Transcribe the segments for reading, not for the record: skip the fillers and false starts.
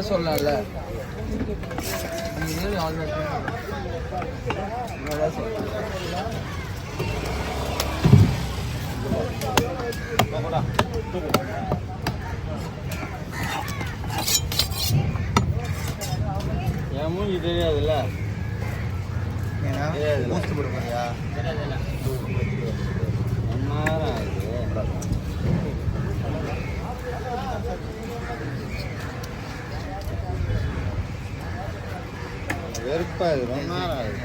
சொல்லல என் மூஞ்சி தெரியாதுல்ல மூச்சு போட போறியா வெறுப்பா இது ரொம்ப நேரம் ஆகுது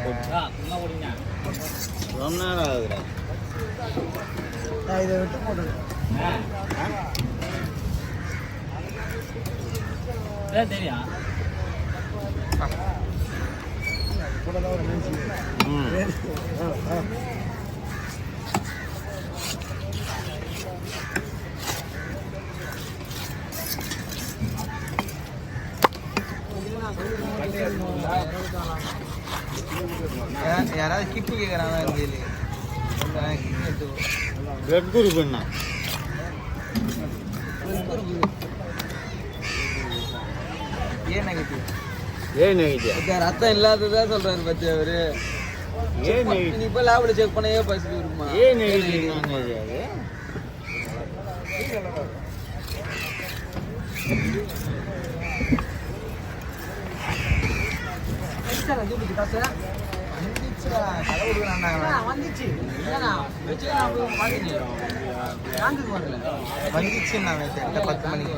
ரொம்ப நேரம் ஆகுதுடா இதை விட்டு போட்டு தெரியும் கூட தான் ஒரு நிமிஷம் யாராவது கிட்னி கேட்குறாங்க கேள்வி கிட்னி எடுத்து பிளட் குரூப் என்ன ஏ நெகட்டிவ் ஏ நெகட்டிவ் ரத்தம் இல்லாததான் சொல்றாரு பத்தி அவரு ஏ நெகட்டிவ் நீ இப்போ லேபில் செக் பண்ண ஏ பாசிட்டிவ் இருக்குமா ஏ நெகட்டிவ் அது வந்துச்சு நான் 10 மணிக்கு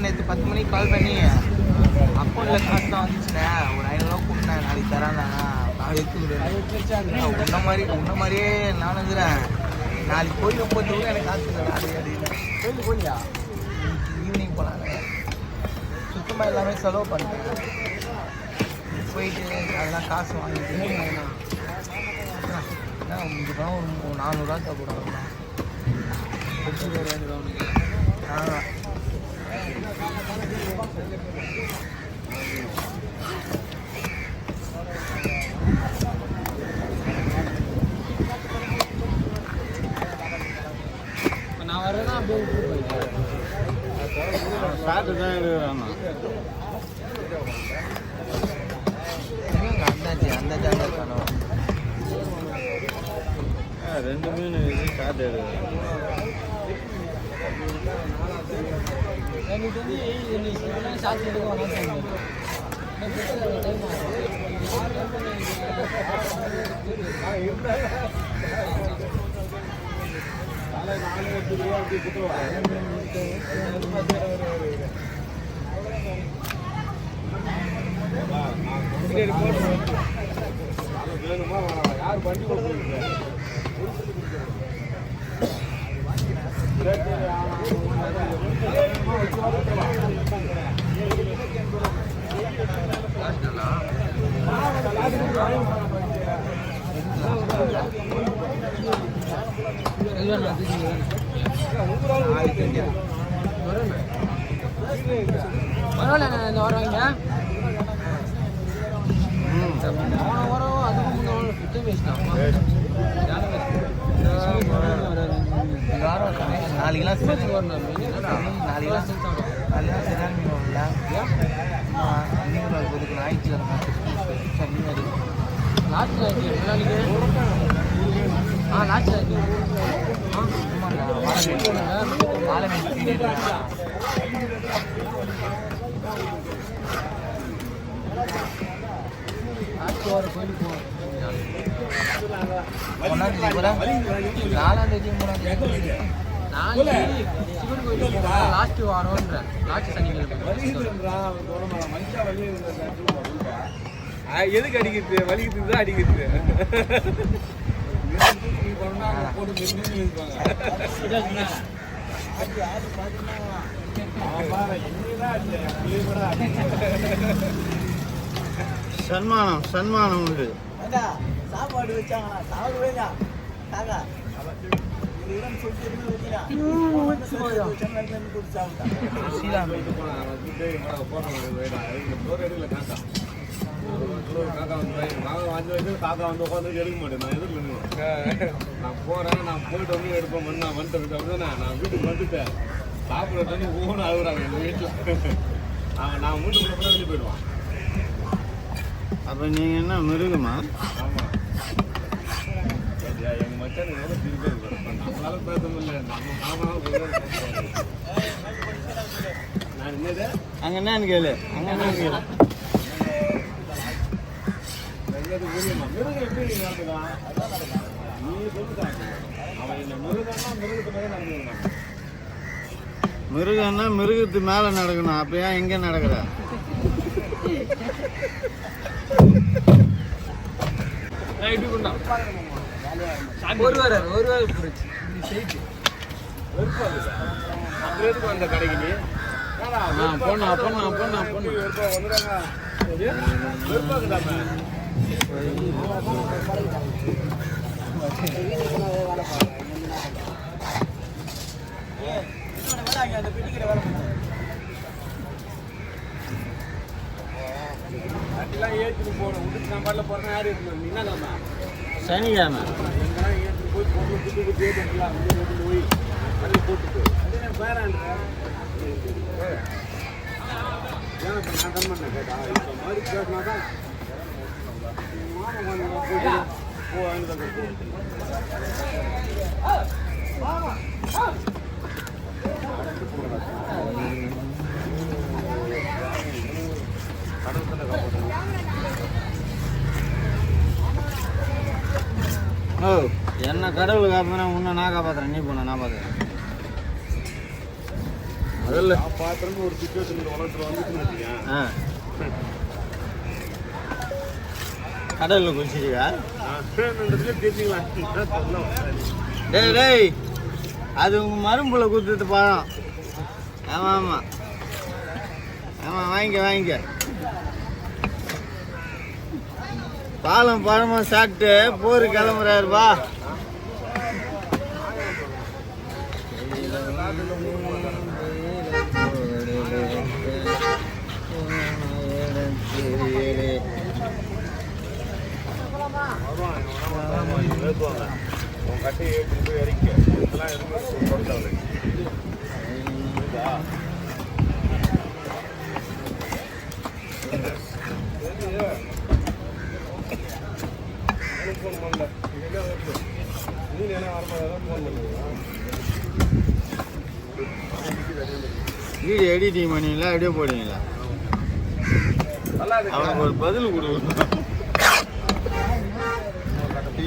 நேற்று 10 மணிக்கு கால் பண்ணி அக்கௌண்ட்டில் காசு தான் வந்துச்சுண்ணே ஒரு 500 கொடுத்தேன் நாளைக்கு தராந்தாண்ணா உன்ன மாதிரியே நான் வந்துடுறேன் நாளைக்கு கோயிலுக்கு போட்டு கூட எனக்கு காசு இல்லை கோயிலுக்கு போலியா ஈவினிங் போகலாங்க சுத்தமாக எல்லாமே செலவு பண்ணிட்டேன் போயிட்டு அதெல்லாம் காசு வாங்கிட்டு உங்களுக்கு பணம் ஒரு 400 தேவைப்படும் நான் வரேன்னா அப்படியே சாப்பிட்டு தான் எடுக்கிறான் அந்த ஜாங்க இருக்கணும் 2 மீன் சாப்பிட்டு எடுக்கிறேன் எனக்கு வந்து சார்ஜ் எடுக்க யார் வண்டி கொடுக்குறீங்க பரவாயில்ல இந்த வரவங்க போன வாரம் அதுக்கு முன்னாடி சுத்தம் பேசிட்டான் நாளைக்கெல்லாம் சேர்த்து வரணும் நாளைக்கெல்லாம் சரியான மீன் வரும்ல மீன் வருவதுக்கு ஞாயிற்றுக்கிழமை சனிவாரி லாஸ்ட் லாஸ்ட் கோயிலுக்கு போவோம் 1ஆம் தேதி போல 4ஆம் தேதி 3ஆம் தேதி சிவன் கோயிலுக்கு லாஸ்ட் வாரம்ன்ற லாஸ்ட் சனிக்கிழமை எதுக்கு அடிக்கிறது வலிக்கிறது தான் அடிக்கிறது சன்மானம் உண்டு சாப்பாடு வச்சாங்களா சாப்பிடவே இல்லையா காக்கா இதுதான் சொல்லிட்டு வைக்கிறா கொடுத்து சாப்பிட்டா சீலாம் காக்கா வந்து உட்காந்து எடுக்க மாட்டேன் நான் எதிர்க்க நான் போறேன் நான் போயிட்டு வந்து எடுப்பேன் நான் வந்துட்டு அப்படின்னா நான் வீட்டுக்கு வந்துட்டேன் சாப்பிட்ற தண்ணி ஒவ்வொன்றும் அழுகுறாங்க எங்கள் வீட்டில் நான் வீட்டுக்குள்ள கூட வெளியே போயிடுவான். அப்போ நீங்கள் என்ன மிருகமா? ஆமாம் எங்கள் மச்சான் எவ்வளோ திருப்பி இருக்கு நம்மளால பேச முடியல நம்ம மாமாவும் நான் என்னது அங்கே என்னன்னு கேளு அங்கே என்னன்னு கேளு மிருகம் எப்படி நீ நடந்துக்கலாம் நீ சொல்லுறாங்க அவன் என்ன மிருகம்னா மிருகத்து மேலே நடந்துக்கலாம் மிருகம்னா மிருகத்து மேலே நடக்கணும் அப்போ ஏன் எங்கே நடக்கிற ஒரு வாரம் புரிச்சு அந்த கடைக்கு நீ போனா வந்துடுறாங்க அந்த பிடிக்கிற வேலை அதெல்லாம் ஏற்றிட்டு போகணும் விட்டு நான் பாட்டில் போகிறேன் யார் இருக்கணும் நீ என்ன கிழமை சனிக்கிழமை எங்கெல்லாம் ஏற்றிட்டு போய் பொருள் குட்டி குட்டி ஏற்றிக்கலாம் வந்து போய் அதில் போட்டுட்டு அது நான் பேரான்றேன் ஏன் இப்போ நான் தான் பண்ணேன் கேட்டா இப்போ மாதிரி பேசினா தான் மாமா போயிட்டு போ ஓ என்ன கடவுள் காப்பாற்றினா உன்னை நான் காப்பாற்றுறேன் நீ போன நான் பார்த்துறேன் அதில் பாத்திரம்னு ஒரு சுச்சுவேஷன் உலகத்தில் வந்துச்சுன்னு வச்சுக்கேன் ஆ கடவுளில் குளிச்சிருக்கா தெரிஞ்சுக்கலாம் டேய் டேய் அது உங்கள் மரும்புல குத்துட்டு பழம் ஆமாம் ஆமாம் ஆமாம் வாங்கிக்க பாலம் பழமாக சாப்பிட்டு போர் கிளம்புறாருப்பா உன் கட்டையை ஏற்றிட்டு போய் இறக்க இதெல்லாம் எதுவுமே கொடுத்தாங்க ஃபோன் பண்ணல நீ என்ன வரமாதான் ஃபோன் பண்ணுவீங்களா வீடியோ எடிட்டிங் பண்ணுவீங்களா அப்படியே போடுவீங்களா நல்லா இருக்கு அவனுக்கு ஒரு பதில் கொடுக்கணும்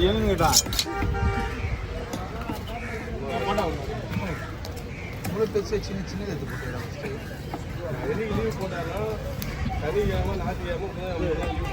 என்னங்கிட்டா இவ்வளோ பெருசாக சின்ன எடுத்து போட்டுக்கலாம் லீவ் போட்டாலும் சனிக்கிழமை ஞாயிற்றுக்கிழமை